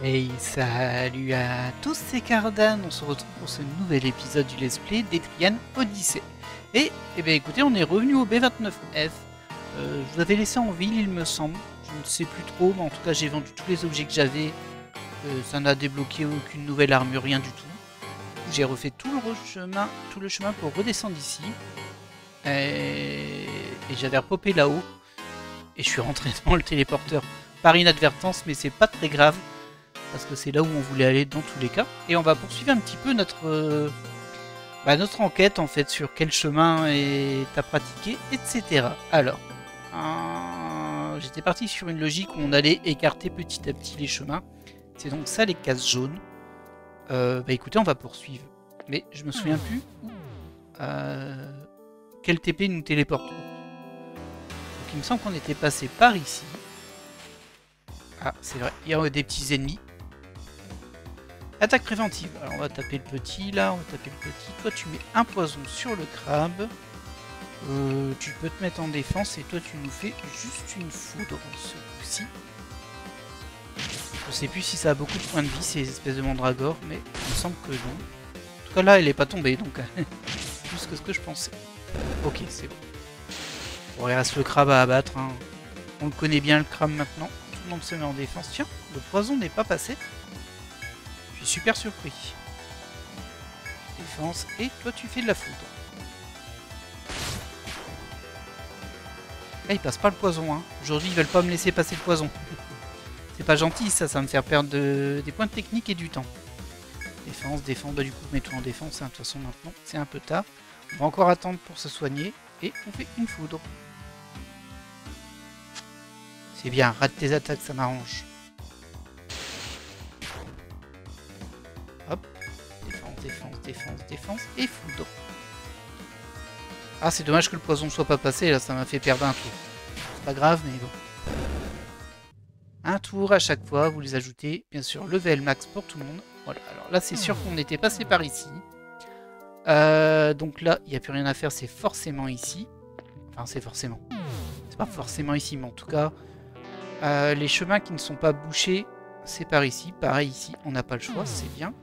Hey, salut à tous, c'est Cardan, on se retrouve pour ce nouvel épisode du Let's Play d'Etrian Odyssey. Et bien écoutez, on est revenu au B29F. Je vous avais laissé en ville, il me semble. Je ne sais plus trop, mais en tout cas j'ai vendu tous les objets que j'avais. Ça n'a débloqué aucune nouvelle armure, rien du tout. J'ai refait tout le chemin pour redescendre ici. Et j'avais repopé là-haut. Et je suis rentré dans le téléporteur par inadvertance, mais c'est pas très grave. Parce que c'est là où on voulait aller dans tous les cas. Et on va poursuivre un petit peu notre enquête en fait sur quel chemin est à pratiquer, etc. Alors, j'étais parti sur une logique où on allait écarter petit à petit les chemins. C'est donc ça les cases jaunes. Écoutez, on va poursuivre. Mais je me souviens plus quel TP nous téléporte. Donc il me semble qu'on était passé par ici. Ah, c'est vrai, il y a des petits ennemis. Attaque préventive. Alors on va taper le petit là, on va taper le petit. Toi tu mets un poison sur le crabe. Tu peux te mettre en défense et toi tu nous fais juste une foudre ce coup-ci. Je sais plus si ça a beaucoup de points de vie ces espèces de mandragores, mais il me semble que non. En tout cas là elle est pas tombée donc plus que ce que je pensais. Ok, c'est bon. Bon, il reste le crabe à abattre. Hein. On le connaît bien le crabe maintenant. Tout le monde se met en défense. Tiens, le poison n'est pas passé. Je suis super surpris. Défense, et toi tu fais de la foudre. Là il passe pas le poison, hein. Aujourd'hui ils veulent pas me laisser passer le poison. C'est pas gentil ça, ça va me faire perdre des points de technique et du temps. Défense, défense, bah du coup mets-toi en défense, hein. De toute façon maintenant c'est un peu tard. On va encore attendre pour se soigner, et on fait une foudre. C'est bien, rate tes attaques, ça m'arrange. Hop. Défense, défense, défense, et foudre. Ah, c'est dommage que le poison soit pas passé, là, ça m'a fait perdre un tour. C'est pas grave, mais bon. Un tour à chaque fois, vous les ajoutez, bien sûr, level max pour tout le monde. Voilà, alors là, c'est sûr qu'on était passé par ici. Donc là, il n'y a plus rien à faire, c'est forcément ici. Enfin, c'est forcément. C'est pas forcément ici, mais en tout cas, les chemins qui ne sont pas bouchés, c'est par ici. Pareil, ici, on n'a pas le choix, c'est bien.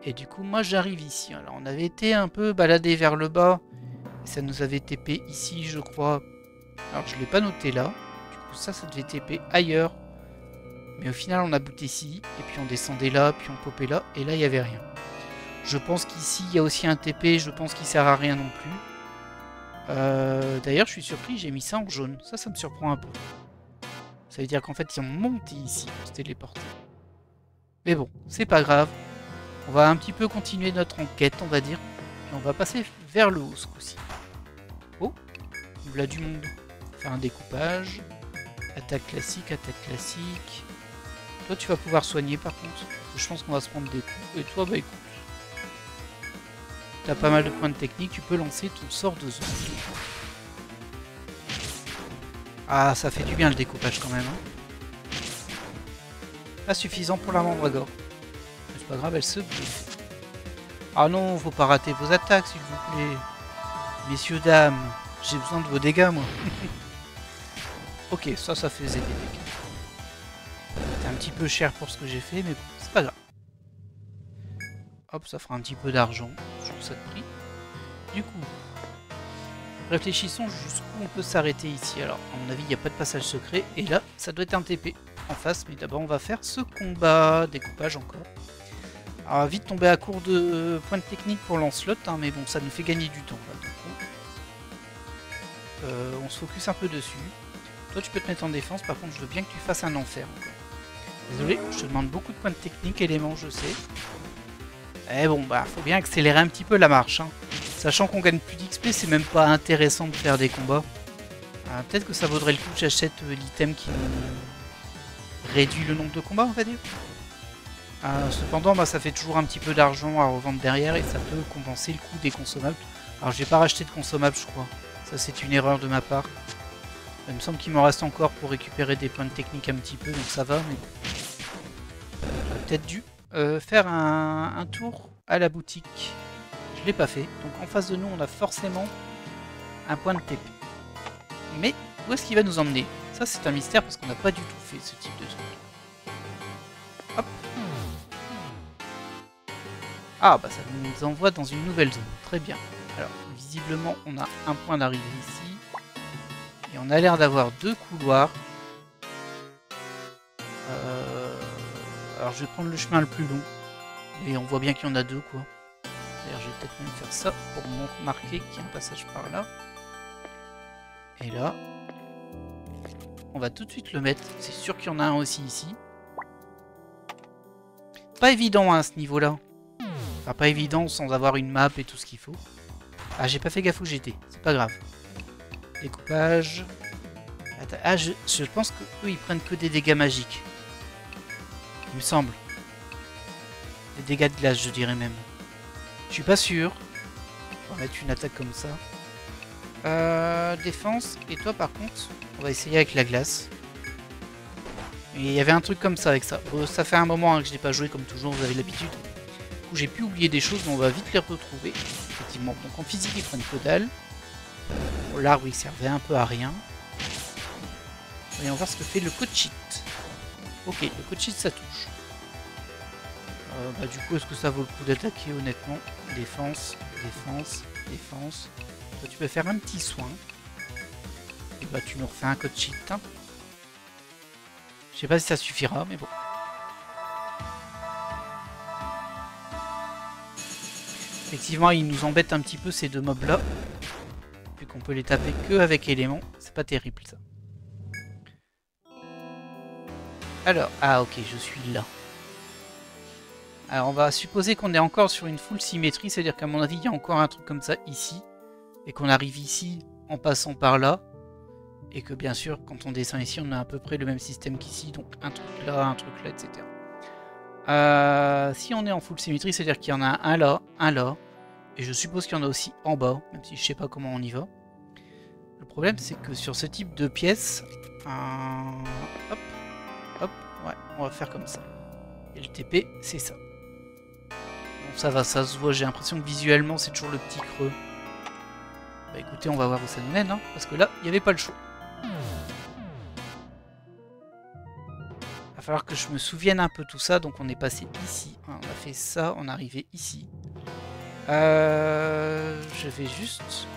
Et du coup, moi, j'arrive ici. Alors, on avait été un peu baladé vers le bas. Et ça nous avait TP ici, je crois. Alors, je ne l'ai pas noté là. Du coup, ça devait TP ailleurs. Mais au final, on a booté ici. Et puis, on descendait là. Puis, on popait là. Et là, il n'y avait rien. Je pense qu'ici, il y a aussi un TP. Je pense qu'il ne sert à rien non plus. D'ailleurs, je suis surpris. J'ai mis ça en jaune. Ça me surprend un peu. Ça veut dire qu'en fait, ils ont monté ici pour se téléporter. Mais bon, c'est pas grave. On va un petit peu continuer notre enquête, on va dire. Puis on va passer vers le haut ce coup-ci. Oh, il y a du monde. Faire un découpage. Attaque classique, attaque classique. Toi, tu vas pouvoir soigner par contre. Je pense qu'on va se prendre des coups. Et toi, bah écoute. T'as pas mal de points de technique, tu peux lancer ton sort de zone. Ah, ça fait du bien le découpage quand même. Hein. Pas suffisant pour la mandragore. C'est pas grave, elle se bluffe. Ah non, faut pas rater vos attaques, s'il vous plaît. Messieurs, dames, j'ai besoin de vos dégâts, moi. Ok, ça faisait des dégâts. C'est un petit peu cher pour ce que j'ai fait, mais bon, c'est pas grave. Hop, ça fera un petit peu d'argent sur cette prix. Du coup, réfléchissons jusqu'où on peut s'arrêter ici. Alors, à mon avis, il n'y a pas de passage secret. Et là, ça doit être un TP en face. Mais d'abord, on va faire ce combat. Découpage encore. Alors, vite tomber à court de points de technique pour Lancelot, hein, mais bon, ça nous fait gagner du temps. Là, donc, on se focus un peu dessus. Toi, tu peux te mettre en défense, par contre, je veux bien que tu fasses un enfer encore. Désolé, je te demande beaucoup de points de technique, éléments, je sais. Eh bon, bah, faut bien accélérer un petit peu la marche. Hein. Sachant qu'on gagne plus d'XP, c'est même pas intéressant de faire des combats. Peut-être que ça vaudrait le coup que j'achète l'item qui réduit le nombre de combats, on va dire. Cependant, bah, ça fait toujours un petit peu d'argent à revendre derrière et ça peut compenser le coût des consommables. Alors, j'ai pas racheté de consommables, je crois. Ça, c'est une erreur de ma part. Il me semble qu'il m'en reste encore pour récupérer des points de technique un petit peu, donc ça va, mais j'aurais peut-être dû faire un tour à la boutique. Je l'ai pas fait, donc en face de nous, on a forcément un point de TP. Mais où est-ce qu'il va nous emmener? Ça, c'est un mystère parce qu'on n'a pas du tout fait ce type de truc. Ah, bah ça nous envoie dans une nouvelle zone. Très bien. Alors, visiblement, on a un point d'arrivée ici. Et on a l'air d'avoir 2 couloirs. Alors, je vais prendre le chemin le plus long. Et on voit bien qu'il y en a 2, quoi. D'ailleurs, je vais peut-être même faire ça pour marquer qu'il y a un passage par là. Et là, on va tout de suite le mettre. C'est sûr qu'il y en a un aussi ici. Pas évident hein, à ce niveau-là. Enfin, pas évident sans avoir une map et tout ce qu'il faut. Ah, j'ai pas fait gaffe où j'étais. C'est pas grave. Découpage. Attends, ah, je pense que eux ils prennent que des dégâts magiques. Il me semble. Des dégâts de glace, je dirais même. Je suis pas sûr. On va mettre une attaque comme ça. Défense. Et toi, par contre, on va essayer avec la glace. Et il y avait un truc comme ça avec ça. Bon, ça fait un moment hein, que je n'ai pas joué comme toujours, vous avez l'habitude. Du coup, j'ai pu oublier des choses, mais on va vite les retrouver. Effectivement. Donc en physique, ils prennent que dalle. Bon, l'arbre, il servait un peu à rien. Voyons voir ce que fait le Coachit. Ok, le Coachit, ça touche. Bah, du coup, est-ce que ça vaut le coup d'attaquer, honnêtement? Défense, défense, défense. Toi, tu peux faire un petit soin. Et bah, tu nous refais un Coachit. Hein. Je sais pas si ça suffira, mais bon. Effectivement, ils nous embêtent un petit peu ces deux mobs-là. Vu qu'on peut les taper que avec éléments. C'est pas terrible, ça. Alors, ah ok, je suis là. Alors on va supposer qu'on est encore sur une full symétrie, c'est-à-dire qu'à mon avis il y a encore un truc comme ça ici, et qu'on arrive ici en passant par là, et que bien sûr quand on descend ici on a à peu près le même système qu'ici, donc un truc là, etc. Si on est en full symétrie, c'est-à-dire qu'il y en a un là, et je suppose qu'il y en a aussi en bas, même si je sais pas comment on y va. Le problème c'est que sur ce type de pièces, hop, hop, ouais, on va faire comme ça. Et le TP, c'est ça. Bon, ça va, ça se voit. J'ai l'impression que visuellement, c'est toujours le petit creux. Bah écoutez, on va voir où ça nous mène, hein, parce que là, il n'y avait pas le choix. Il va falloir que je me souvienne un peu tout ça. Donc on est passé ici. On a fait ça, on est arrivé ici. Je vais juste...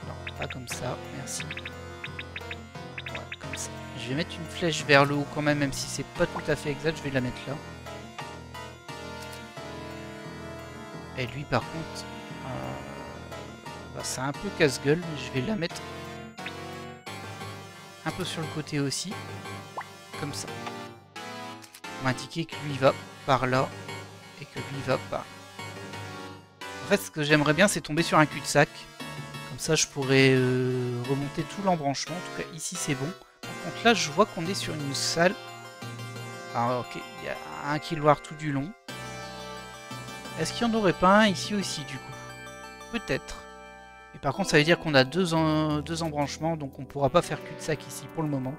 Non, pas comme ça, merci. Ouais, comme ça. Je vais mettre une flèche vers le haut quand même si c'est pas tout à fait exact, je vais la mettre là. Et lui par contre, bah, c'est un peu casse-gueule, mais je vais la mettre un peu sur le côté aussi, comme ça. On m'a indiqué que lui va par là, et que lui va par là. En fait, ce que j'aimerais bien, c'est tomber sur un cul-de-sac. Comme ça, je pourrais remonter tout l'embranchement. En tout cas, ici, c'est bon. Donc là, je vois qu'on est sur une salle. Alors, ok, il y a un couloir tout du long. Est-ce qu'il n'y en aurait pas un ici aussi, du coup? Peut-être. Et par contre, ça veut dire qu'on a deux embranchements, donc on ne pourra pas faire cul-de-sac ici pour le moment.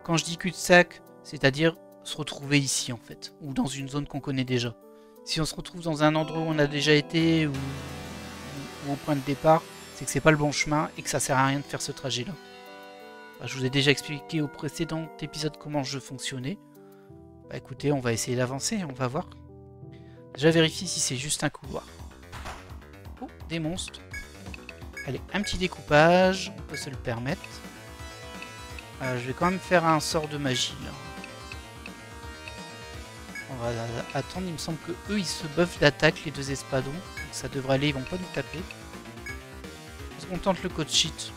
Quand je dis cul-de-sac, c'est-à-dire se retrouver ici, en fait. Ou dans une zone qu'on connaît déjà. Si on se retrouve dans un endroit où on a déjà été, ou au point de départ, c'est que c'est pas le bon chemin et que ça sert à rien de faire ce trajet-là. Bah, je vous ai déjà expliqué au précédent épisode comment je fonctionnais. Bah écoutez, on va essayer d'avancer, on va voir. Déjà vérifier si c'est juste un couloir. Oh, des monstres. Allez, un petit découpage, on peut se le permettre. Je vais quand même faire un sort de magie là. On va attendre, il me semble que eux ils se buffent d'attaque, les deux espadons. Donc ça devrait aller, ils vont pas nous taper. Est-ce qu'on tente le code cheat?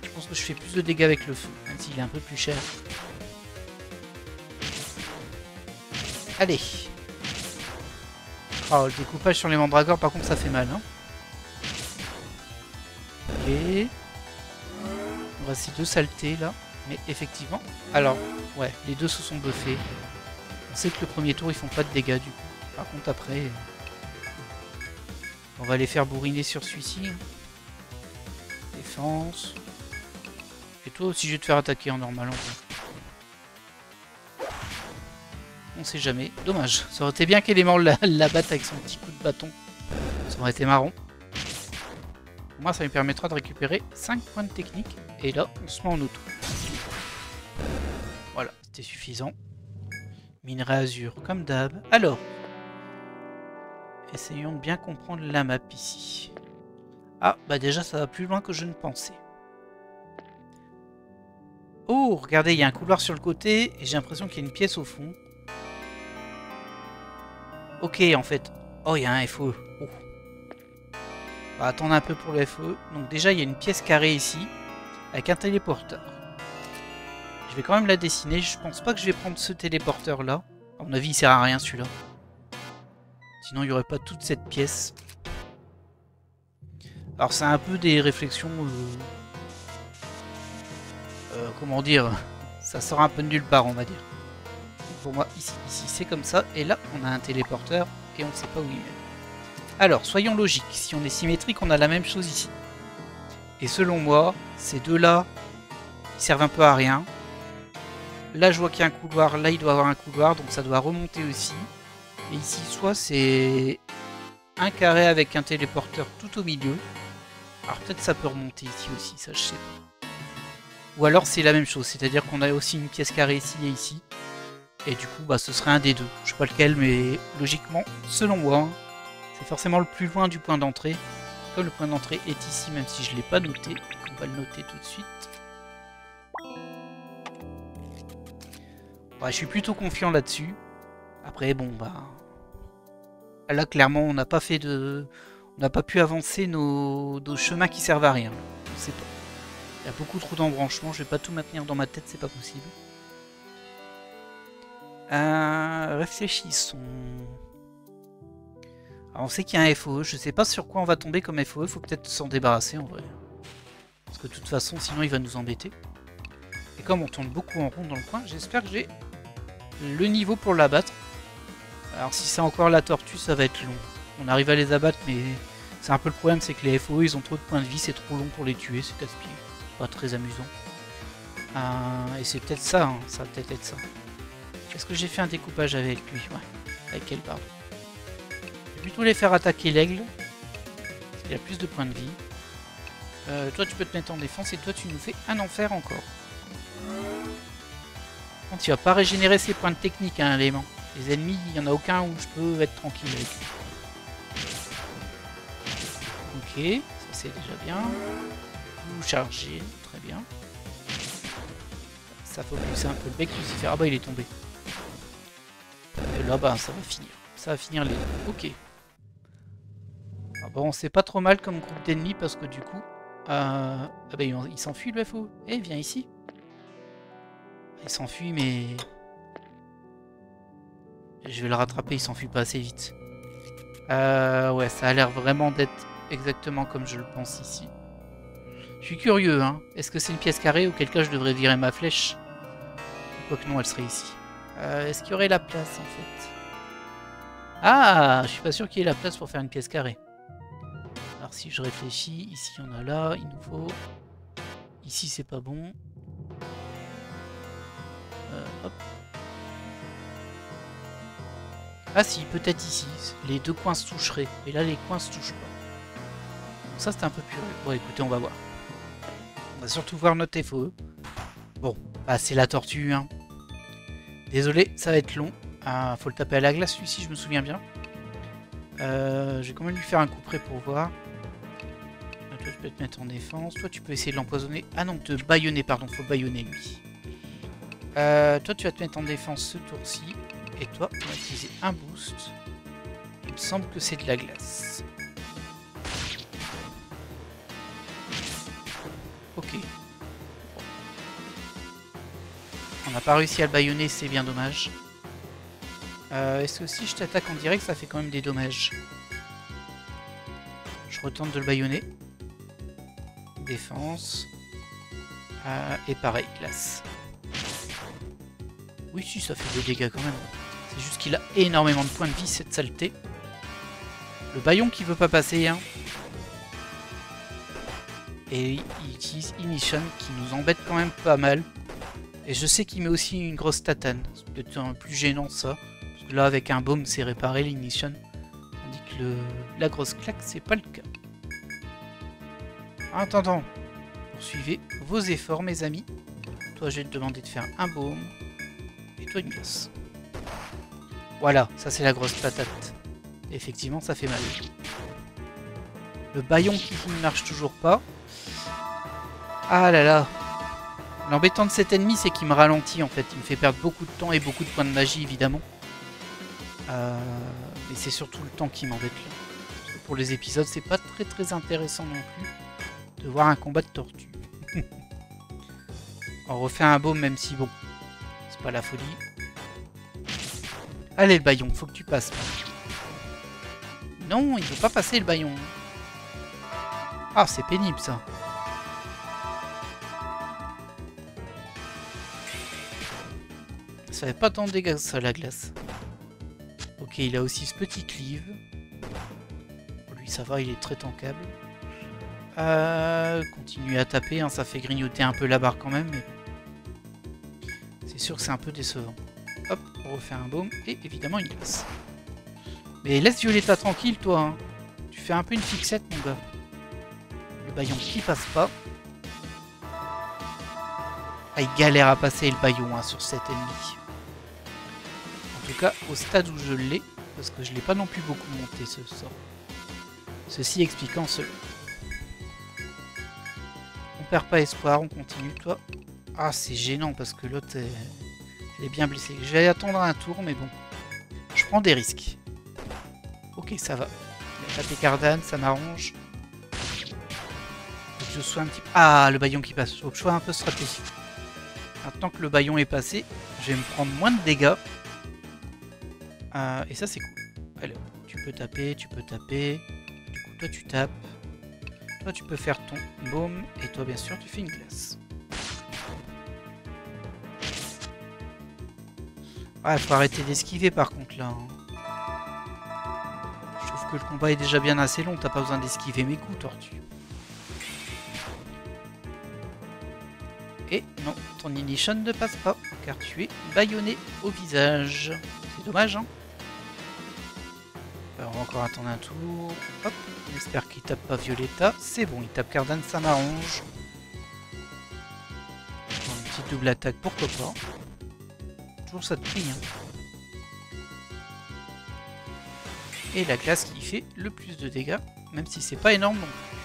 Je pense que je fais plus de dégâts avec le feu, même s'il est un peu plus cher. Allez. Oh, le découpage sur les mandragores, par contre, ça fait mal. Hein. Ok. On voit ces deux saletés, là. Mais effectivement... Alors, ouais, les deux se sont buffés. On sait que le premier tour, ils font pas de dégâts, du coup. Par contre, après... On va les faire bourriner sur celui-ci. Défense... Et toi aussi, je vais te faire attaquer en normal, en fait. On sait jamais. Dommage. Ça aurait été bien qu'Élément la batte avec son petit coup de bâton. Ça aurait été marrant. Moi, ça me permettra de récupérer 5 points de technique. Et là, on se met en auto. Voilà, c'était suffisant. Minerai azur, comme d'hab. Alors, essayons de bien comprendre la map ici. Ah, bah déjà ça va plus loin que je ne pensais. Oh, regardez, il y a un couloir sur le côté et j'ai l'impression qu'il y a une pièce au fond. Ok, en fait. Oh, il y a un FOE. Oh. On va attendre un peu pour le FOE. Donc déjà, il y a une pièce carrée ici avec un téléporteur. Je vais quand même la dessiner. Je pense pas que je vais prendre ce téléporteur là. À mon avis, il sert à rien celui-là. Sinon, il n'y aurait pas toute cette pièce. Alors, c'est un peu des réflexions... comment dire, ça sort un peu de nulle part, on va dire. Pour moi, ici c'est comme ça, et là, on a un téléporteur, et on ne sait pas où il est. Alors, soyons logiques, si on est symétrique, on a la même chose ici. Et selon moi, ces deux-là, ils servent un peu à rien. Là, je vois qu'il y a un couloir, là, il doit y avoir un couloir, donc ça doit remonter aussi. Et ici, soit c'est un carré avec un téléporteur tout au milieu. Alors, peut-être ça peut remonter ici aussi, ça, je sais pas. Ou alors c'est la même chose, c'est-à-dire qu'on a aussi une pièce carrée ici et ici. Et du coup, bah, ce serait un des deux. Je sais pas lequel, mais logiquement, selon moi, c'est forcément le plus loin du point d'entrée. Comme le point d'entrée est ici, même si je ne l'ai pas noté. On va le noter tout de suite. Ouais, je suis plutôt confiant là-dessus. Après, bon, bah... Là, clairement, on n'a pas fait de... On n'a pas pu avancer nos chemins qui servent à rien. On sait pas. Il y a beaucoup trop d'embranchements, je vais pas tout maintenir dans ma tête, c'est pas possible. Réfléchissons. Alors on sait qu'il y a un FOE, je sais pas sur quoi on va tomber comme FOE, faut peut-être s'en débarrasser en vrai. Parce que de toute façon, sinon il va nous embêter. Et comme on tourne beaucoup en rond dans le coin, j'espère que j'ai le niveau pour l'abattre. Alors si c'est encore la tortue, ça va être long. On arrive à les abattre, mais c'est un peu le problème, c'est que les FOE, ils ont trop de points de vie, c'est trop long pour les tuer, c'est casse-pied. Pas très amusant. Et c'est peut-être ça, hein. Ça va peut-être être ça. Est-ce que j'ai fait un découpage avec lui? Ouais. Avec elle, pardon. Je vais plutôt les faire attaquer l'aigle. Parce qu'il a plus de points de vie. Toi, tu peux te mettre en défense et toi, tu nous fais un enfer encore. Bon, tu vas pas régénérer ses points de technique, hein, l'élément. Les ennemis, il n'y en a aucun où je peux être tranquille avec. Ok, ça c'est déjà bien. Vous chargez, très bien. Ça faut pousser un peu le bec, Lucifer. Ah bah il est tombé. Et là bah ça va finir. Ça va finir les... Ok. Ah bon, c'est pas trop mal comme groupe d'ennemis parce que du coup... Ah bah il s'enfuit le FO. Eh, viens ici. Il s'enfuit mais... Je vais le rattraper, il s'enfuit pas assez vite. Ouais, ça a l'air vraiment d'être exactement comme je le pense ici. Je suis curieux, hein. Est-ce que c'est une pièce carrée ou auquel cas je devrais virer ma flèche? Quoique non, elle serait ici. Est-ce qu'il y aurait la place en fait? Ah, je suis pas sûr qu'il y ait la place pour faire une pièce carrée. Alors si je réfléchis, ici on a là, il nous faut... Ici c'est pas bon. Hop. Ah si, peut-être ici. Les deux coins se toucheraient. Et là les coins se touchent pas. Donc ça c'est un peu curieux. Bon écoutez, on va voir. On va surtout voir notre FOE. Bon, bah c'est la tortue, hein. Désolé, ça va être long. Ah, faut le taper à la glace, celui-ci, je me souviens bien. Je vais quand même lui faire un coup près pour voir. Toi, tu peux te mettre en défense. Toi, tu peux essayer de l'empoisonner. Ah non, te baïonner, pardon, faut baïonner lui. Toi, tu vas te mettre en défense ce tour-ci. Et toi, on va utiliser un boost. Il me semble que c'est de la glace. Ok. On n'a pas réussi à le baïonner, c'est bien dommage. Est-ce que si je t'attaque en direct, ça fait quand même des dommages? Je retente de le baïonner. Défense. Et pareil, glace. Oui, si, ça fait des dégâts quand même. C'est juste qu'il a énormément de points de vie, cette saleté. Le baillon qui veut pas passer, hein. Et il utilise Ignition, qui nous embête quand même pas mal. Et je sais qu'il met aussi une grosse tatane. C'est peut-être un plus gênant ça. Parce que là, avec un baume, c'est réparé l'Ignition. Tandis que la grosse claque, c'est pas le cas. En attendant, poursuivez vos efforts, mes amis. Toi, je vais te demander de faire un baume. Et toi, une glace. Voilà, ça c'est la grosse patate. Effectivement, ça fait mal. Le baillon qui ne marche toujours pas. Ah là là. L'embêtant de cet ennemi, c'est qu'il me ralentit en fait. Il me fait perdre beaucoup de temps et beaucoup de points de magie, évidemment. Mais c'est surtout le temps qui m'embête là. Parce que pour les épisodes, c'est pas très intéressant non plus de voir un combat de tortue. On refait un baume, même si bon, c'est pas la folie. Allez, le baillon, faut que tu passes. Non, il veut pas passer le baillon. Ah, c'est pénible ça. Ça fait pas tant de dégâts que ça, la glace. Ok, il a aussi ce petit cleave. Lui, ça va, il est très tankable. Continue à taper, hein, ça fait grignoter un peu la barre quand même, mais c'est sûr que c'est un peu décevant. Hop, on refait un baume, et évidemment une glace. Mais laisse Violetta tranquille, toi. Hein. Tu fais un peu une fixette, mon gars. Le baillon qui passe pas. Ah, il galère à passer le baillon hein, sur cet ennemi. En tout cas, au stade où je l'ai, parce que je l'ai pas non plus beaucoup monté ce sort. Ceci expliquant cela. On perd pas espoir, on continue, toi. Ah, c'est gênant parce que l'autre elle est bien blessée. Je vais attendre un tour, mais bon. Je prends des risques. Ok, ça va. Il a tapé Cardane, ça m'arrange. Faut que je sois un petit peu... Ah, le baillon qui passe. Faut que je sois un peu stratégique. Maintenant que le baillon est passé, je vais me prendre moins de dégâts. Et ça, c'est cool. Allez, tu peux taper, tu peux taper. Du coup, toi, tu tapes. Toi, tu peux faire ton baume. Et toi, bien sûr, tu fais une glace. Ah, faut arrêter d'esquiver, par contre, là. Hein. Je trouve que le combat est déjà bien assez long. T'as pas besoin d'esquiver mes coups, tortue. Et non, ton ignition ne passe pas, car tu es bâillonné au visage. C'est dommage, hein. Alors, on va encore attendre un tour. Hop, on espère qu'il tape pas Violetta. C'est bon, il tape Cardane, ça m'arrange. Une petite double attaque, pourquoi pas. Toujours ça de prix, hein. Et la glace qui fait le plus de dégâts, même si c'est pas énorme non plus.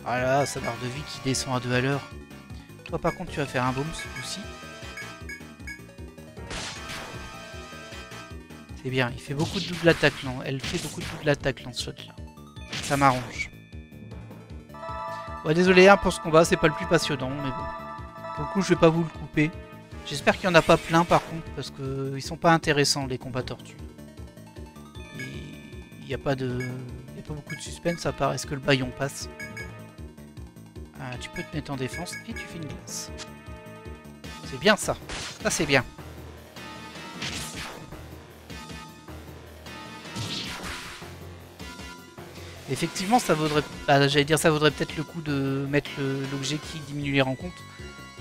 Voilà, sa barre de vie qui descend à 2 à l'heure. Toi par contre tu vas faire un baume ce coup-ci. C'est bien, il fait beaucoup de double attaque là. Elle fait beaucoup de double attaque lance shot là. Ça m'arrange. Ouais, désolé hein, pour ce combat, c'est pas le plus passionnant, mais bon. Pour le coup, je vais pas vous le couper. J'espère qu'il n'y en a pas plein par contre, parce que ils sont pas intéressants les combats tortues. Il n'y a pas beaucoup de suspense à part est-ce que le baillon passe. Tu peux te mettre en défense et tu fais une glace. C'est bien ça. Ça c'est bien. Effectivement, ça vaudrait... j'allais dire ça vaudrait peut-être le coup de mettre l'objet qui diminue les rencontres.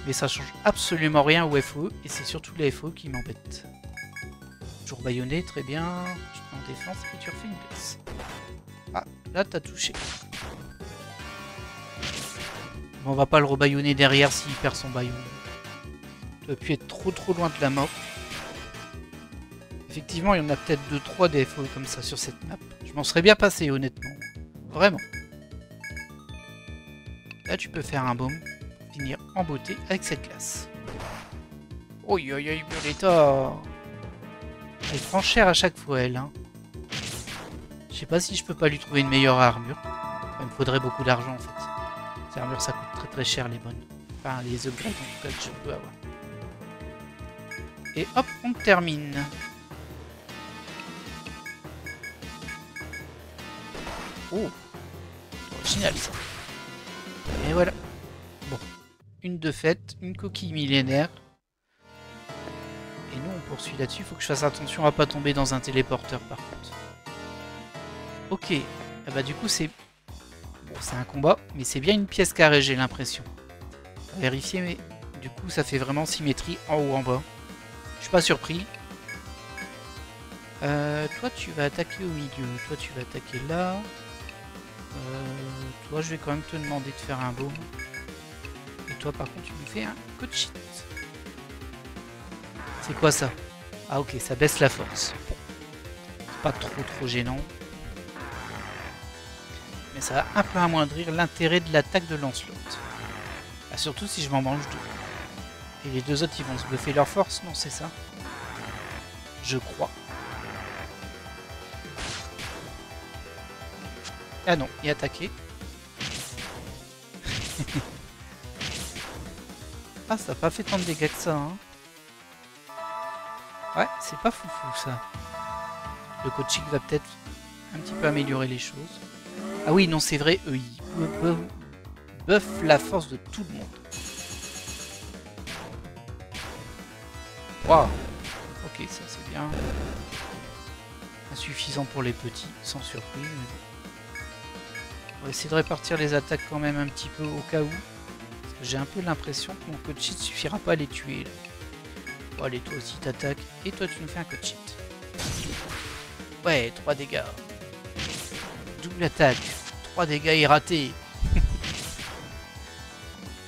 Mais ça change absolument rien au FOE. Et c'est surtout les FOE qui m'embêtent. Toujours baïonné, très bien. Tu te mets en défense et tu refais une glace. Ah, là t'as touché. Bon, on va pas le rebaïonner derrière s'il perd son baillon. Tu dois plus être trop loin de la mort. Effectivement, il y en a peut-être 2-3 des FOE comme ça sur cette map. Je m'en serais bien passé honnêtement. Vraiment. Là tu peux faire un baume. Finir en beauté avec cette glace. Oi, Violetta. Elle prend cher à chaque fois, elle. Hein. Je sais pas si je peux pas lui trouver une meilleure armure. Il me faudrait beaucoup d'argent en fait. Ces armures ça coûte très cher les bonnes. Enfin les upgrades en tout cas que je peux avoir. Et hop, on termine. Oh, original ça. Et voilà. Bon. Une de faite, une coquille millénaire. Et nous on poursuit là-dessus, il faut que je fasse attention à pas tomber dans un téléporteur par contre. Ok, ah bah du coup c'est... Bon, c'est un combat, mais c'est bien une pièce carrée j'ai l'impression. Vérifier, mais du coup ça fait vraiment symétrie en haut en bas. Je suis pas surpris. Toi tu vas attaquer au milieu, toi tu vas attaquer là. Toi je vais quand même te demander de faire un baume. Et toi par contre tu lui fais un coach. C'est quoi ça? Ah ok, ça baisse la force. pas trop gênant. Mais ça va un peu amoindrir l'intérêt de l'attaque de Lancelot. Ah, surtout si je m'en mange deux. Et les deux autres, ils vont se buffer leur force, non, c'est ça? Je crois. Ah non, il est attaqué. Ah, ça n'a pas fait tant de dégâts que ça, hein. Ouais, c'est pas foufou, ça. Le coaching va peut-être un petit peu améliorer les choses. Ah oui, non, c'est vrai, eux, ils buffent la force de tout le monde. Waouh. Ok, ça c'est bien. Insuffisant pour les petits, sans surprise. On va essayer de répartir les attaques quand même un petit peu au cas où. J'ai un peu l'impression que mon coach hit suffira pas à les tuer. Là. Bon, allez, toi aussi t'attaques. Et toi tu nous fais un coach hit. Ouais, 3 dégâts. Double attaque. 3 dégâts irratés.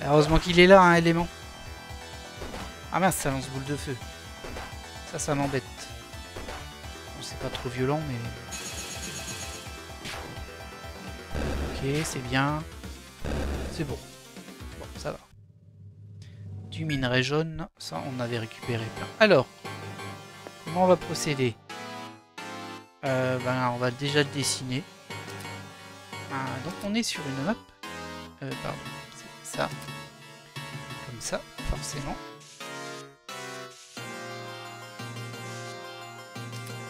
Heureusement qu'il est là, hein, élément. Ah mince, ça lance boule de feu. Ça m'embête. Bon, c'est pas trop violent, mais... Ok, c'est bien. C'est bon. Bon, ça va. Du minerai jaune, ça on avait récupéré plein. Alors, comment on va procéder? Ben, on va déjà le dessiner. Donc on est sur une map. Pardon, c'est ça. Comme ça, forcément.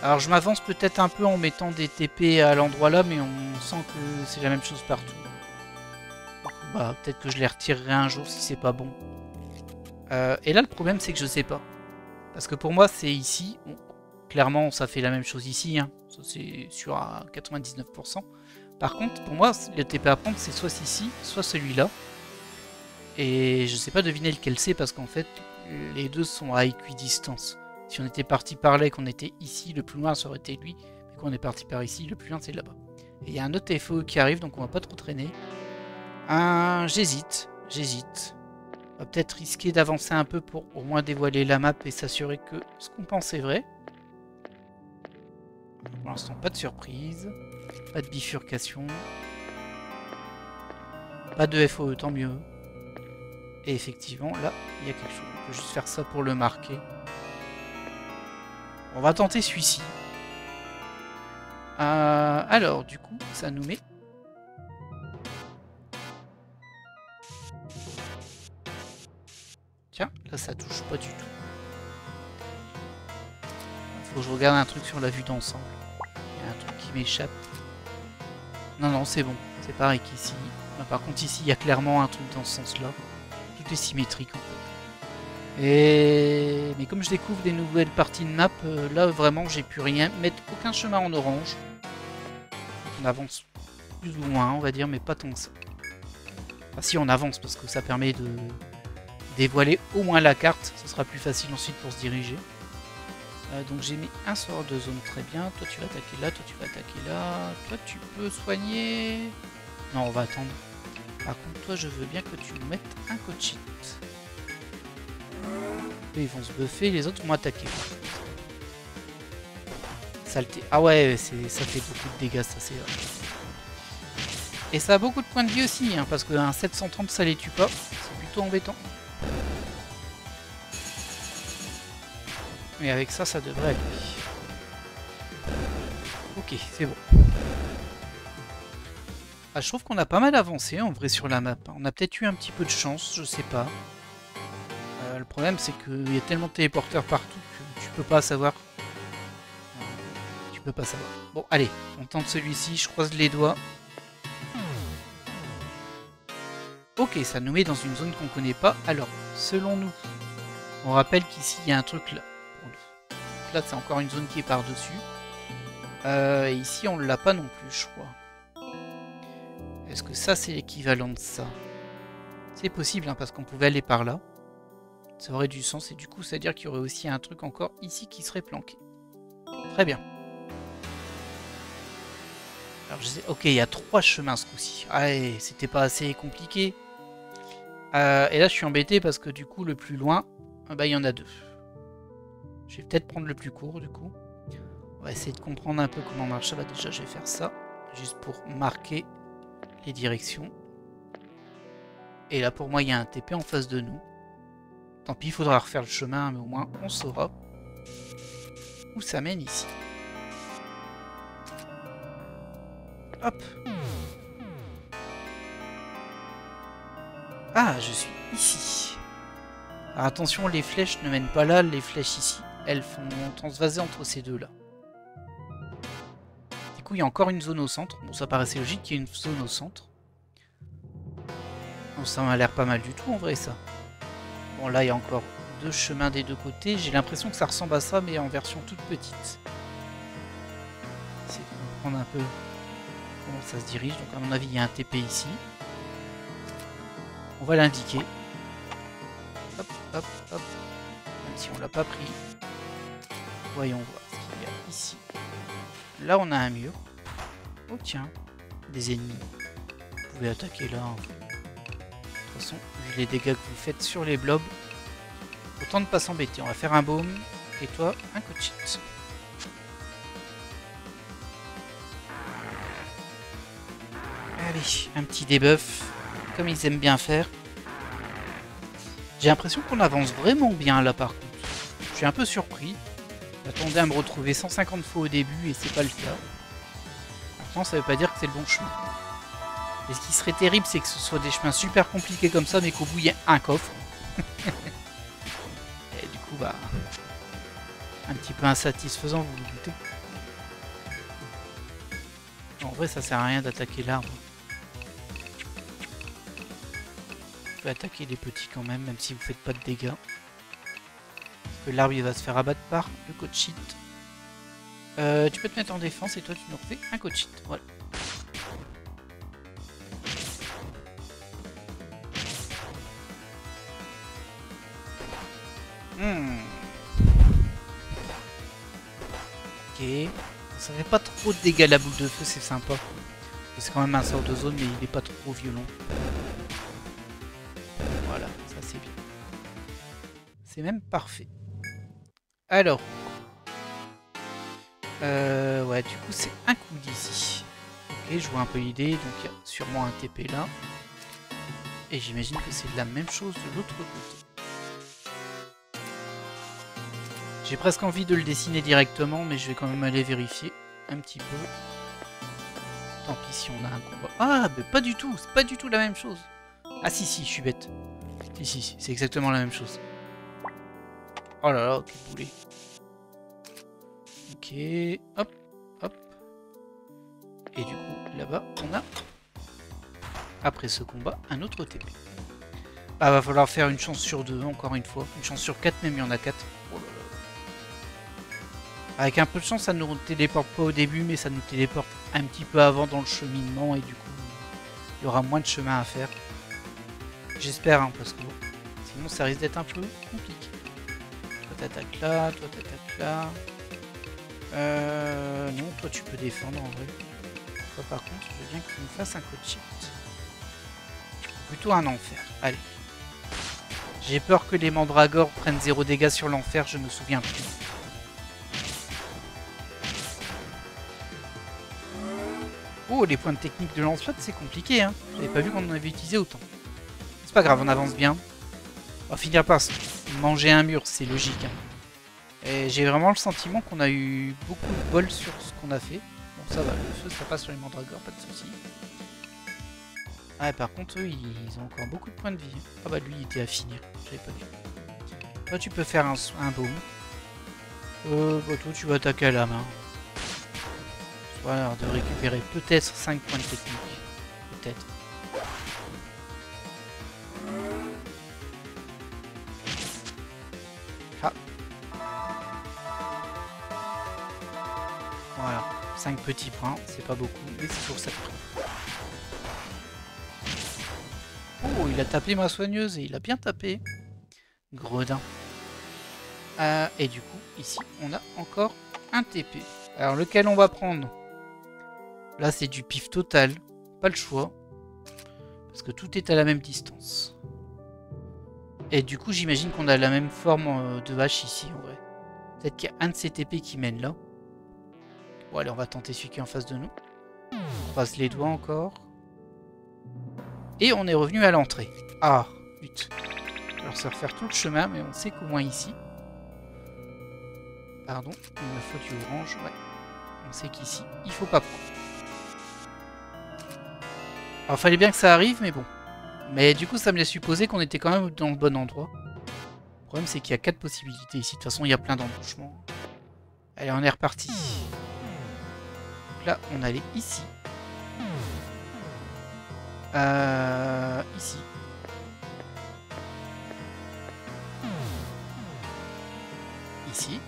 Alors je m'avance peut-être un peu en mettant des TP à l'endroit là, mais on sent que c'est la même chose partout. Bah, peut-être que je les retirerai un jour si c'est pas bon. Et là le problème c'est que je sais pas. Parce que pour moi c'est ici. Bon, clairement ça fait la même chose ici. Hein. Ça c'est sûr à 99%. Par contre pour moi le TP à prendre c'est soit ici, soit celui-là. Et je sais pas deviner lequel c'est parce qu'en fait les deux sont à équidistance. Si on était parti par là et qu'on était ici, le plus loin ça aurait été lui. Mais qu'on est parti par ici, le plus loin c'est là-bas. Et il y a un autre FOE qui arrive donc on va pas trop traîner. J'hésite. On va peut-être risquer d'avancer un peu pour au moins dévoiler la map et s'assurer que ce qu'on pense est vrai. Pour l'instant pas de surprise. Pas de bifurcation. Pas de FOE, tant mieux. Et effectivement là il y a quelque chose. On peut juste faire ça pour le marquer. On va tenter celui-ci. Alors, du coup, ça nous met... Tiens, là, ça touche pas du tout. Faut que je regarde un truc sur la vue d'ensemble. Il y a un truc qui m'échappe. Non, c'est bon. C'est pareil qu'ici. Par contre, ici, il y a clairement un truc dans ce sens-là. Tout est symétrique, en fait. Mais comme je découvre des nouvelles parties de map, là vraiment j'ai pu rien mettre, aucun chemin en orange. On avance plus ou moins on va dire, mais pas tant que ça. Enfin si on avance parce que ça permet de dévoiler au moins la carte, ce sera plus facile ensuite pour se diriger. Donc j'ai mis un sort de zone, très bien. Toi tu vas attaquer là, toi tu vas attaquer là. Toi tu peux soigner... Non on va attendre. Par contre toi je veux bien que tu nous mettes un coach hit. Ils vont se buffer, les autres vont attaquer. Saleté. Ah ouais, ça fait beaucoup de dégâts, ça c'est vrai. Et ça a beaucoup de points de vie aussi, hein, parce qu'un 730 ça les tue pas. C'est plutôt embêtant. Mais avec ça, ça devrait aller. Ok, c'est bon. Ah, je trouve qu'on a pas mal avancé en vrai sur la map. On a peut-être eu un petit peu de chance, je sais pas. Le problème c'est qu'il y a tellement de téléporteurs partout que tu peux pas savoir. Tu peux pas savoir. Bon allez, on tente celui-ci, je croise les doigts. Ok, ça nous met dans une zone qu'on connaît pas. Alors, selon nous, on rappelle qu'ici il y a un truc là. Donc là c'est encore une zone qui est par-dessus. Et ici on l'a pas non plus je crois. Est-ce que ça c'est l'équivalent de ça? C'est possible hein, parce qu'on pouvait aller par là. Ça aurait du sens et du coup ça veut dire qu'il y aurait aussi un truc encore ici qui serait planqué. Très bien. Alors je sais... Ok, il y a 3 chemins ce coup-ci. Ah, c'était pas assez compliqué. Et là je suis embêté parce que du coup le plus loin, bah il y en a 2. Je vais peut-être prendre le plus court du coup. On va essayer de comprendre un peu comment marche. Ça va, déjà, je vais faire ça. Juste pour marquer les directions. Et là, pour moi, il y a un TP en face de nous. Tant pis, il faudra refaire le chemin, mais au moins, on saura où ça mène ici. Hop. Ah, je suis ici. Alors attention, les flèches ne mènent pas là, les flèches ici, elles font transvaser entre ces deux-là. Du coup, il y a encore une zone au centre. Bon, ça paraissait logique qu'il y ait une zone au centre. Bon, ça m'a l'air pas mal du tout en vrai, ça. Bon, là, il y a encore deux chemins des deux côtés. J'ai l'impression que ça ressemble à ça, mais en version toute petite. Essayer de comprendre un peu comment ça se dirige. Donc, à mon avis, il y a un TP ici. On va l'indiquer. Hop, hop, hop. Même si on l'a pas pris. Voyons voir ce qu'il y a ici. Là, on a un mur. Oh, tiens. Des ennemis. Vous pouvez attaquer là. Hein. De toute façon, vu les dégâts que vous faites sur les blobs, autant ne pas s'embêter. On va faire un baume. Et toi, un coachit. Allez, un petit debuff. Comme ils aiment bien faire. J'ai l'impression qu'on avance vraiment bien là par contre. Je suis un peu surpris. J'attendais à me retrouver 150 fois au début et c'est pas le cas. Maintenant ça veut pas dire que c'est le bon chemin. Et ce qui serait terrible c'est que ce soit des chemins super compliqués comme ça mais qu'au bout il y ait un coffre. Et du coup bah... un petit peu insatisfaisant vous vous doutez. En vrai ça sert à rien d'attaquer l'arbre. Attaquer les petits quand même si vous faites pas de dégâts. Parce que l'arbre il va se faire abattre par le coachit. Tu peux te mettre en défense et toi tu nous refais un coachit. Voilà. Ok. Ça fait pas trop de dégâts la boule de feu, c'est sympa. C'est quand même un sort de zone mais il est pas trop violent. Voilà, ça c'est bien. C'est même parfait. Alors. Ouais, du coup c'est un coup d'ici. Ok, je vois un peu l'idée. Donc il y a sûrement un TP là. Et j'imagine que c'est la même chose de l'autre côté. J'ai presque envie de le dessiner directement, mais je vais quand même aller vérifier un petit peu. Tant pis si on a un combat. Ah, mais pas du tout, c'est pas du tout la même chose. Ah si, je suis bête. Si, c'est exactement la même chose. Oh là là, quel boulet. Ok, hop, hop. Et du coup, là-bas, on a, après ce combat, un autre TP. Ah, va falloir faire une chance sur 2, encore une fois. Une chance sur 4, même il y en a 4. Oh là là. Avec un peu de chance, ça ne nous téléporte pas au début, mais ça nous téléporte un petit peu avant dans le cheminement, et du coup, il y aura moins de chemin à faire. J'espère, hein, parce que bon, sinon ça risque d'être un peu compliqué. Toi t'attaques là, toi t'attaques là. Non, toi tu peux défendre en vrai. Toi par contre, je veux bien que tu me fasses un coachit. Plutôt un enfer. Allez. J'ai peur que les mandragores prennent 0 dégâts sur l'enfer, je me souviens plus. Oh, les points de technique de lance-flamme, c'est compliqué, hein. J'avais pas vu qu'on en avait utilisé autant. C'est pas grave, on avance bien. On va finir par manger un mur, c'est logique. Hein. Et j'ai vraiment le sentiment qu'on a eu beaucoup de bol sur ce qu'on a fait. Bon, ça va, le feu, ça passe sur les mandragores, pas de soucis. Ah, par contre, eux, ils ont encore beaucoup de points de vie. Ah bah, lui, il était à finir. J'avais pas vu. Toi, tu peux faire un baume. Bah, toi, tu vas attaquer à la main. Voilà, de récupérer peut-être 5 points de technique. Peut-être. Ah. Voilà, 5 petits points, c'est pas beaucoup, mais c'est pour ça. Oh, il a tapé ma soigneuse et il a bien tapé. Gredin. Et du coup, ici, on a encore un TP. Alors, lequel on va prendre? Là, c'est du pif total. Pas le choix. Parce que tout est à la même distance. Et du coup, j'imagine qu'on a la même forme de hache ici, en vrai. Peut-être qu'il y a un de ces TP qui mène là. Bon, allez, on va tenter celui qui est en face de nous. On croise les doigts encore. Et on est revenu à l'entrée. Ah, vite. Alors, ça va refaire tout le chemin, mais on sait qu'au moins ici... Pardon, il me faut du orange, ouais. On sait qu'ici, il faut pas prendre. Alors, fallait bien que ça arrive, mais bon. Mais du coup, ça me laisse supposer qu'on était quand même dans le bon endroit. Le problème, c'est qu'il y a 4 possibilités ici. De toute façon, il y a plein d'embouchements. Allez, on est reparti. Donc là, on allait ici. Ici. Ici.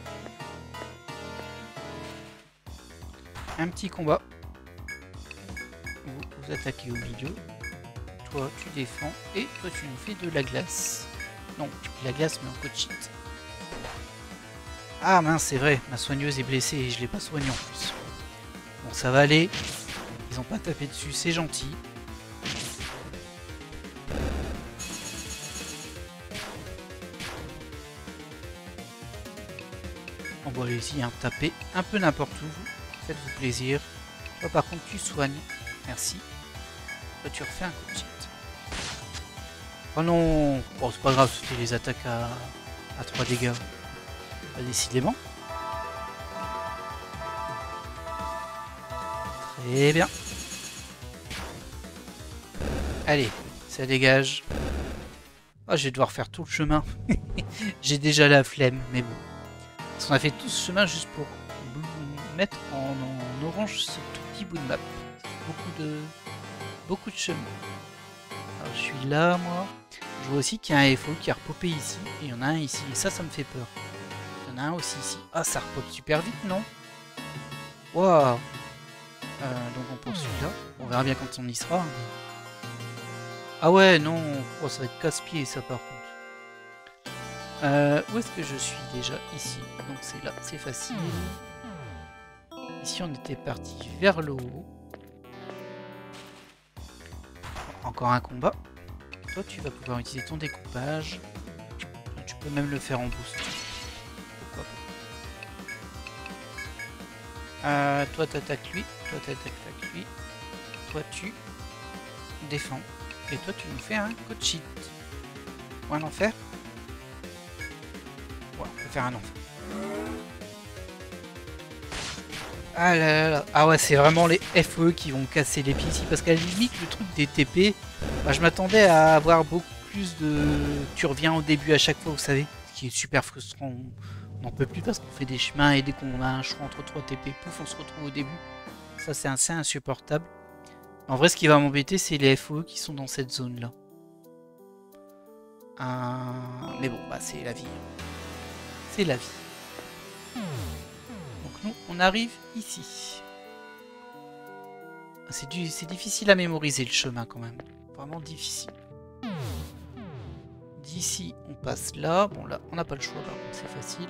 Un petit combat. Vous attaquez au milieu. Toi, tu défends. Et toi, tu nous fais de la glace. Non, de la glace, mais en coachit. Ah mince, c'est vrai. Ma soigneuse est blessée et je l'ai pas soignée en plus. Bon, ça va aller. Ils ont pas tapé dessus, c'est gentil. On va aller ici, hein, taper un peu n'importe où. Faites-vous plaisir. Toi, par contre, tu soignes. Merci. Toi, tu refais un coup de shit. Oh non! Bon, c'est pas grave, c'était les attaques à 3 dégâts. Bah, décidément. Très bien. Allez, ça dégage. Oh, je vais devoir faire tout le chemin. J'ai déjà la flemme, mais bon. Parce qu'on a fait tout ce chemin juste pour mettre en orange ce tout petit bout de map. Beaucoup de chemin. Alors, je suis là, moi. Je vois aussi qu'il y a un FO qui a repopé ici. Et il y en a un ici. Et ça me fait peur. Il y en a un aussi ici. Ah, ça repop super vite, non? Waouh! Donc on poursuit là. On verra bien quand on y sera. Ah ouais, non. Oh, ça va être casse-pied, ça, par contre. Où est-ce que je suis déjà? Ici. Donc c'est là. C'est facile. Ici, on était parti vers le haut. Encore un combat. Toi, tu vas pouvoir utiliser ton découpage. Tu peux même le faire en boost. Pourquoi pas. Toi, t'attaques lui. Toi, t'attaques lui. Toi, tu défends. Et toi, tu nous fais un code cheat. Ou un enfer. Ouais, on peut faire un enfer. Ah là là là. Ah ouais, c'est vraiment les FE qui vont casser les pieds ici. Parce qu'à la limite, le truc des TP, bah, je m'attendais à avoir beaucoup plus de... Tu reviens au début à chaque fois, vous savez. Ce qui est super frustrant. On n'en peut plus parce qu'on fait des chemins et dès qu'on a un choix entre 3 TP, pouf, on se retrouve au début. Ça, c'est assez insupportable. En vrai, ce qui va m'embêter, c'est les FE qui sont dans cette zone-là. Mais bon, bah c'est la vie. C'est la vie. Donc nous, on arrive ici. C'est difficile à mémoriser le chemin quand même. Vraiment difficile. D'ici, on passe là. Bon, là, on n'a pas le choix, par contre, c'est facile.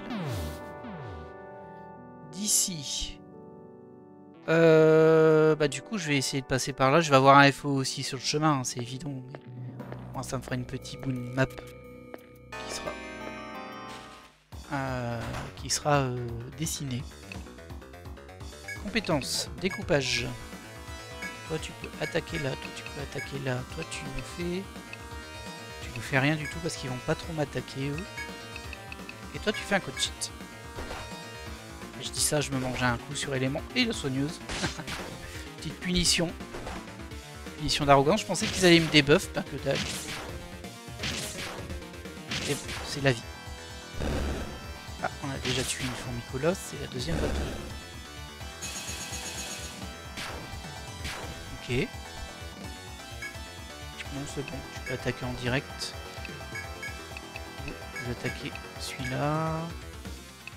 D'ici... bah du coup, je vais essayer de passer par là. Je vais avoir un FO aussi sur le chemin, hein, c'est évident. Mais... Moi, ça me fera une petite bout de map qui sera dessinée. Compétences, découpage. Toi, tu peux attaquer là. Toi, tu peux attaquer là. Toi, tu ne fais rien du tout parce qu'ils vont pas trop m'attaquer, eux. Et toi, tu fais un code cheat. Je dis ça, je me mange un coup sur élément et la soigneuse. Petite punition. Punition d'arrogance. Je pensais qu'ils allaient me débuff, pas que dalle. Et bon, c'est la vie. Ah, on a déjà tué une fourmicolosse, c'est la deuxième bateau. Ok. Bon, c'est bon, tu peux attaquer en direct. Vous attaquez celui-là.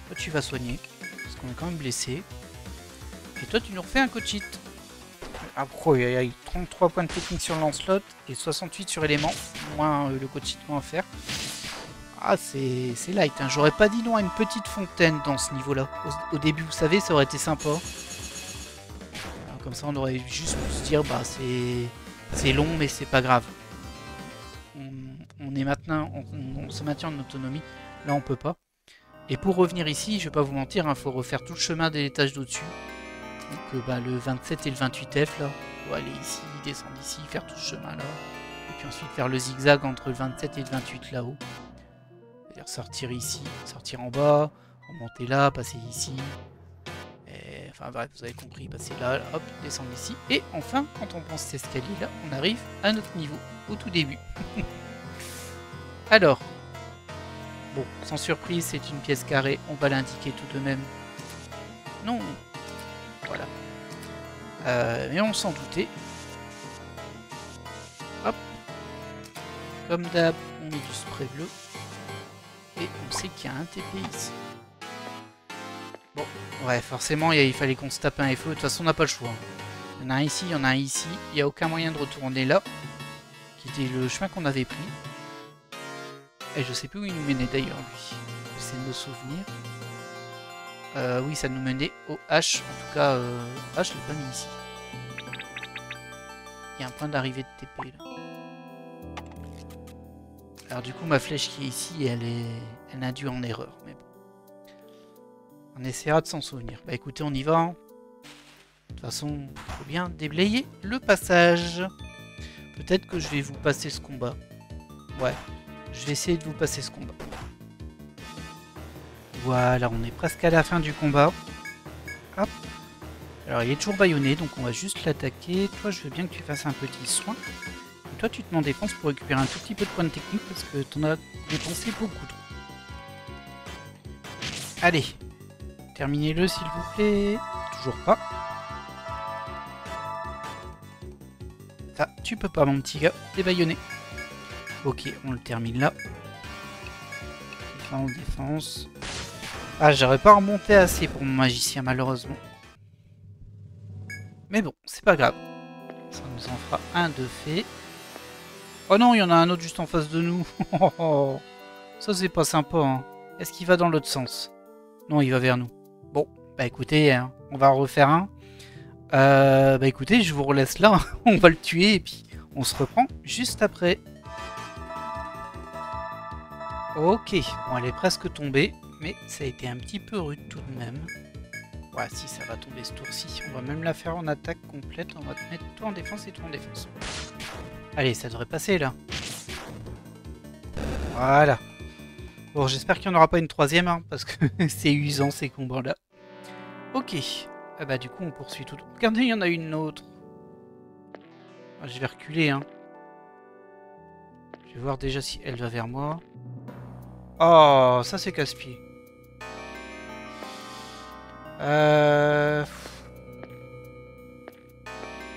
Toi, tu vas soigner. Parce qu'on est quand même blessé. Et toi, tu nous refais un code cheat. Après, il y a 33 points de technique sur Lancelot et 68 sur élément. Moins le code cheat qu'on va faire. Ah, c'est light. Hein. J'aurais pas dit non à une petite fontaine dans ce niveau-là. Au début, vous savez, ça aurait été sympa. Alors, comme ça, on aurait juste pu se dire, bah, c'est long, mais c'est pas grave. On est maintenant, on se maintient en autonomie. Là, on peut pas. Et pour revenir ici, je vais pas vous mentir, il faut refaire tout le chemin des étages d'au-dessus. Donc bah, le 27 et le 28F là, faut aller ici, descendre ici, faire tout ce chemin là. Et puis ensuite faire le zigzag entre le 27 et le 28 là-haut. C'est-à-dire sortir ici, sortir en bas, remonter là, passer ici. Et, enfin bref, vous avez compris, passer là, hop, descendre ici. Et enfin, quand on prend cet escalier là, on arrive à notre niveau, au tout début. Alors, bon, sans surprise, c'est une pièce carrée, on va l'indiquer tout de même. Non, voilà. Mais on s'en doutait. Hop. Comme d'hab, on met du spray bleu. Et on sait qu'il y a un TP ici. Bon, ouais, forcément, il fallait qu'on se tape un FO. De toute façon, on n'a pas le choix. Il y en a un ici, il y en a un ici. Il n'y a aucun moyen de retourner là. Qui était le chemin qu'on avait pris. Et je sais plus où il nous menait d'ailleurs, lui. J'essaie de me souvenir. Oui, ça nous menait au H. En tout cas, H, je l'ai pas mis ici. Il y a un point d'arrivée de TP là. Alors du coup, ma flèche qui est ici, elle induit en erreur. Mais bon. On essaiera de s'en souvenir. Bah écoutez, on y va. Hein. De toute façon, il faut bien déblayer le passage. Peut-être que je vais vous passer ce combat. Ouais, je vais essayer de vous passer ce combat. Voilà, on est presque à la fin du combat. Hop. Alors il est toujours bâillonné, donc on va juste l'attaquer. Toi, je veux bien que tu fasses un petit soin. Et toi, tu te mets en défense pour récupérer un tout petit peu de points de technique parce que tu en as dépensé beaucoup trop. Allez, terminez-le s'il vous plaît. Toujours pas. Ça, tu peux pas mon petit gars, t'es bâillonné. Ok, on le termine là. Défense, défense. Ah, j'aurais pas remonté assez pour mon magicien malheureusement. Mais bon, c'est pas grave. Ça nous en fera un de fait. Oh non, il y en a un autre juste en face de nous. Ça c'est pas sympa. Hein. Est-ce qu'il va dans l'autre sens? Non, il va vers nous. Bon, bah écoutez, hein, on va en refaire un. Bah écoutez, je vous relaisse là. On va le tuer et puis on se reprend juste après. Ok, bon, elle est presque tombée. Mais ça a été un petit peu rude tout de même. Ouais, si ça va tomber ce tour-ci. On va même la faire en attaque complète. On va te mettre toi en défense et toi en défense. Allez, ça devrait passer là. Voilà. Bon, j'espère qu'il n'y en aura pas une troisième, hein, parce que c'est usant ces combats-là. Ok. Ah bah du coup, on poursuit tout. Regardez, il y en a une autre. Ah, je vais reculer, hein. Je vais voir déjà si elle va vers moi. Oh, ça c'est casse-pied. Bon,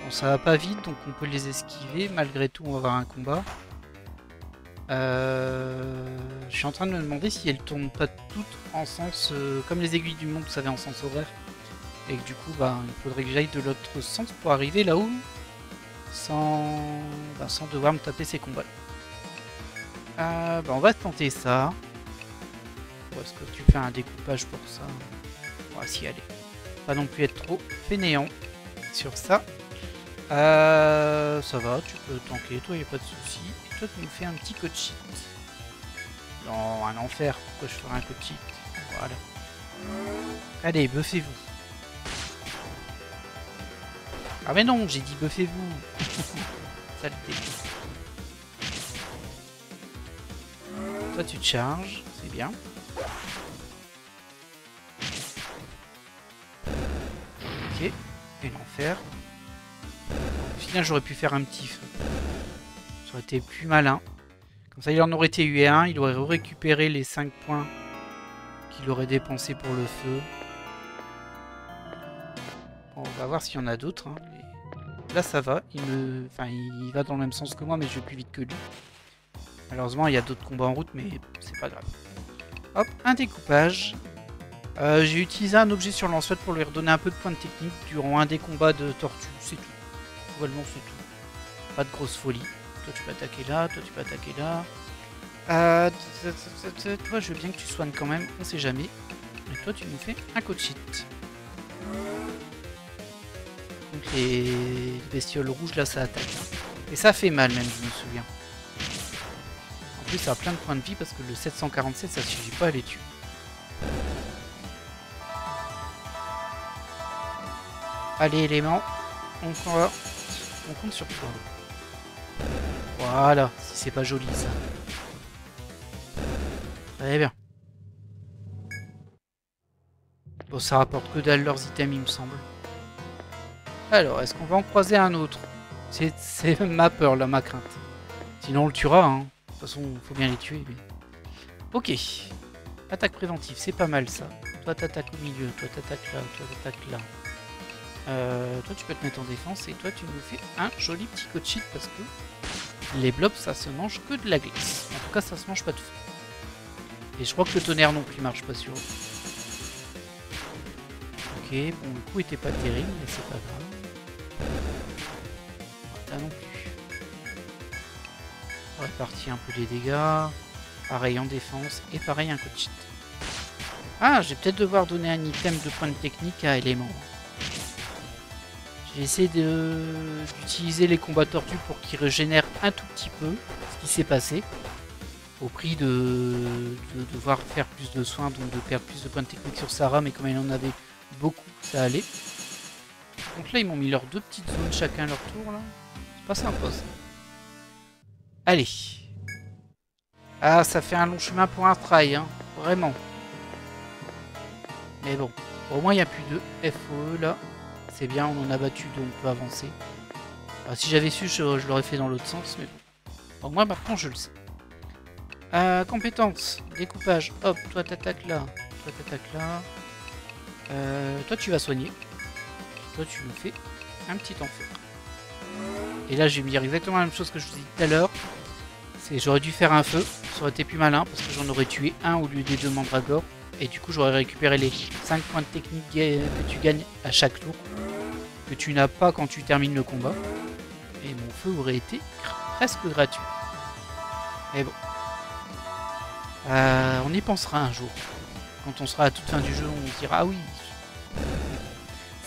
ça va pas vite, donc on peut les esquiver. Malgré tout, on va avoir un combat. Je suis en train de me demander si elles tournent pas toutes en sens... comme les aiguilles du monde, vous savez, en sens horaire. Et que du coup, bah, il faudrait que j'aille de l'autre sens pour arriver là-haut. Sans devoir me taper ces combats. Bah, on va tenter ça. Ou est-ce que tu fais un découpage pour ça? On va s'y aller. Pas non plus être trop fainéant sur ça. Ça va, tu peux tanker, toi, il n'y a pas de souci. Et toi, tu nous fais un petit code sheet. Non, un enfer, pourquoi je ferais un code sheet? Voilà. Allez, buffez-vous. Ah mais non, j'ai dit buffez-vous. Saleté. Toi, tu te charges, c'est bien. Ok, et l'enfer. Au final, j'aurais pu faire un petit feu. Ça aurait été plus malin. Comme ça, il en aurait été eu un. Il aurait récupéré les 5 points qu'il aurait dépensés pour le feu. Bon, on va voir s'il y en a d'autres. Hein. Là, ça va. Il va dans le même sens que moi, mais je vais plus vite que lui. Malheureusement, il y a d'autres combats en route, mais c'est pas grave. Hop, un découpage. J'ai utilisé un objet sur Lancelot pour lui redonner un peu de points de technique durant un des combats de tortue, c'est tout. Globalement, c'est tout. Pas de grosse folie. Toi, tu peux attaquer là, toi, tu peux attaquer là. Toi, je veux bien que tu soignes quand même, on sait jamais. Et toi, tu nous fais un code sheet. Donc, les bestioles rouges, là, ça attaque. Et ça fait mal, même, je me souviens. En plus, ça a plein de points de vie parce que le 747, ça suffit pas à les tuer. Allez, élément. On compte sur toi. Voilà, si c'est pas joli ça. Très bien. Bon, ça rapporte que dalle leurs items, il me semble. Alors, est-ce qu'on va en croiser un autre? C'est ma peur, là, ma crainte. Sinon, on le tuera, hein. De toute façon, il faut bien les tuer. Mais... Ok. Attaque préventive, c'est pas mal, ça. Toi, t'attaques au milieu. Toi, t'attaques là. Toi, t'attaques là. Toi, tu peux te mettre en défense. Et toi, tu nous fais un joli petit coup de cheat parce que les blobs, ça se mange que de la glace. En tout cas, ça se mange pas de feu. Et je crois que le tonnerre non plus marche pas sur eux. Ok, bon, le coup était pas terrible, mais c'est pas grave. Là non plus. On répartit un peu les dégâts. Pareil en défense. Et pareil un coup de cheat. Ah, je vais peut-être devoir donner un item de point de technique à élément. J'ai essayé d'utiliser les combats tortues pour qu'ils régénèrent un tout petit peu ce qui s'est passé. Au prix de devoir faire plus de soins, donc de perdre plus de points de technique sur Sarah, mais comme elle en avait beaucoup, ça allait. Donc là, ils m'ont mis leurs deux petites zones chacun à leur tour, là. C'est pas sympa, ça. Allez. Ah, ça fait un long chemin pour un try, hein. Vraiment. Mais bon. Au moins, il n'y a plus de FOE, là. C'est bien, on en a battu, donc on peut avancer. Alors, si j'avais su, je l'aurais fait dans l'autre sens, mais bon. Au moins, maintenant, je le sais. Compétences, découpage, hop, toi t'attaques là, toi t'attaques là. Toi tu vas soigner. Toi tu nous fais un petit enfer. Et là je vais me dire exactement la même chose que je vous ai dit tout à l'heure. C'est j'aurais dû faire un feu, ça aurait été plus malin parce que j'en aurais tué un au lieu des deux mandragores. Et du coup j'aurais récupéré les 5 points de technique que tu gagnes à chaque tour. Que tu n'as pas quand tu termines le combat. Et mon feu aurait été presque gratuit. Mais bon. On y pensera un jour. Quand on sera à toute fin du jeu, on se dira ah oui,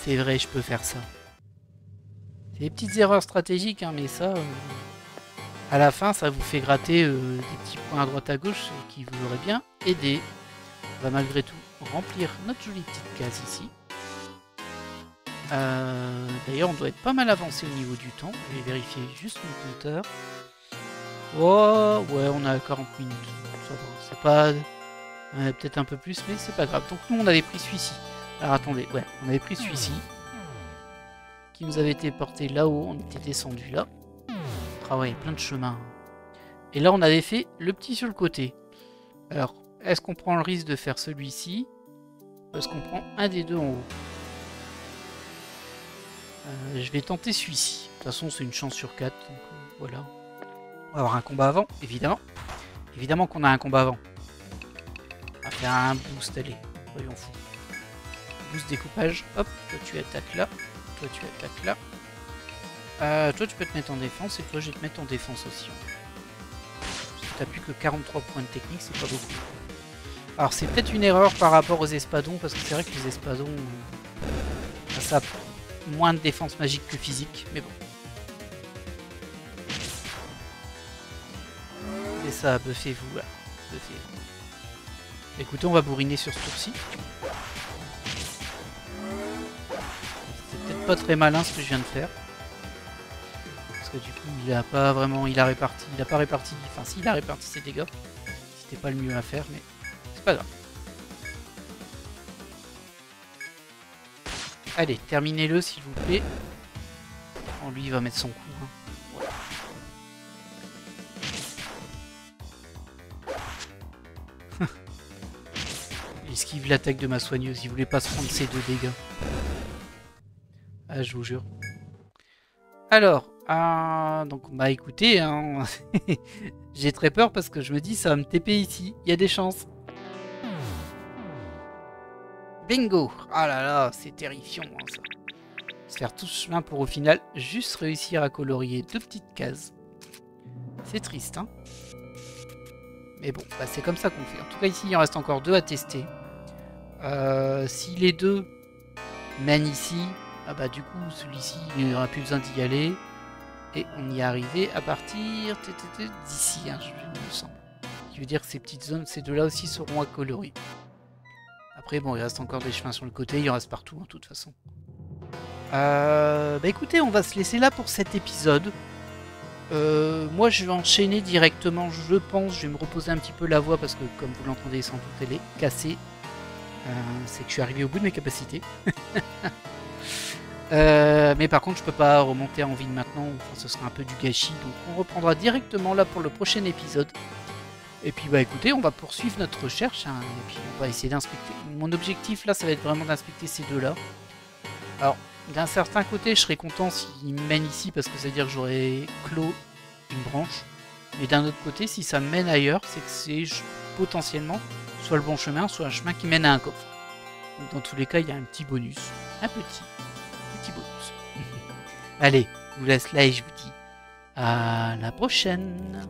c'est vrai, je peux faire ça. C'est des petites erreurs stratégiques, hein, mais ça, à la fin, ça vous fait gratter des petits points à droite à gauche qui vous auraient bien aidé. On va malgré tout remplir notre jolie petite case ici. D'ailleurs, on doit être pas mal avancé au niveau du temps. Je vais vérifier juste mon compteur. Oh, ouais, on a 40 minutes. Ça va, c'est pas... peut-être un peu plus, mais c'est pas grave. Donc nous, on avait pris celui-ci. Alors attendez, ouais, on avait pris celui-ci. Qui nous avait été porté là-haut. On était descendu là. Ah ouais, plein de chemins. Et là, on avait fait le petit sur le côté. Alors, est-ce qu'on prend le risque de faire celui-ci? Ou est-ce qu'on prend un des deux en haut? Je vais tenter celui-ci. De toute façon, c'est une chance sur 4. Donc voilà. On va avoir un combat avant, évidemment. Évidemment qu'on a un combat avant. On va faire un boost, allez. Voyons fou. Boost découpage. Hop, toi tu attaques là. Toi tu attaques là. Toi tu peux te mettre en défense et toi je vais te mettre en défense aussi. Parce que t'as plus que 43 points de technique, c'est pas beaucoup. Alors c'est peut-être une erreur par rapport aux espadons, parce que c'est vrai que les espadons, ça a moins de défense magique que physique, mais bon. Et ça, buffez-vous là. Buffez-vous. Écoutez, on va bourriner sur ce tour-ci. C'est peut-être pas très malin ce que je viens de faire. Parce que du coup, il a pas vraiment... Il a pas réparti... Enfin, si, il a réparti ses dégâts. C'était pas le mieux à faire, mais c'est pas grave. Allez, terminez-le s'il vous plaît. Bon, lui, il va mettre son coup. Hein. Il esquive l'attaque de ma soigneuse. Il voulait pas se prendre ses 2 dégâts. Ah, je vous jure. Alors, donc bah écoutez, hein, j'ai très peur parce que je me dis ça va me TP ici. Il y a des chances. Bingo! Ah là là, c'est terrifiant hein, ça. Se faire tout ce chemin pour au final juste réussir à colorier 2 petites cases. C'est triste, hein. Mais bon, bah, c'est comme ça qu'on fait. En tout cas, ici, il en reste encore 2 à tester. Si les 2 mènent ici, ah bah du coup, celui-ci, il n'y aura plus besoin d'y aller. Et on y est arrivé à partir d'ici, hein, il me semble. Ce qui veut dire que ces petites zones, ces 2-là aussi seront à colorier. Après, bon, il reste encore des chemins sur le côté, il en reste partout, hein, de toute façon. Bah écoutez, on va se laisser là pour cet épisode. Moi je vais enchaîner directement, je pense. Je vais me reposer un petit peu la voix parce que comme vous l'entendez sans doute elle est cassée. C'est que je suis arrivé au bout de mes capacités. Mais par contre je peux pas remonter en ville maintenant, enfin, ce sera un peu du gâchis. Donc on reprendra directement là pour le prochain épisode. Et puis bah écoutez, on va poursuivre notre recherche, hein, et puis on va essayer d'inspecter. Mon objectif là, ça va être vraiment d'inspecter ces deux là. Alors d'un certain côté je serais content s'ils me mènent ici parce que ça veut dire que j'aurais clos une branche. Mais d'un autre côté, si ça me mène ailleurs, c'est que c'est potentiellement soit le bon chemin, soit un chemin qui mène à un coffre. Donc dans tous les cas, il y a un petit bonus. Un petit bonus. Allez, je vous laisse là et je vous dis à la prochaine.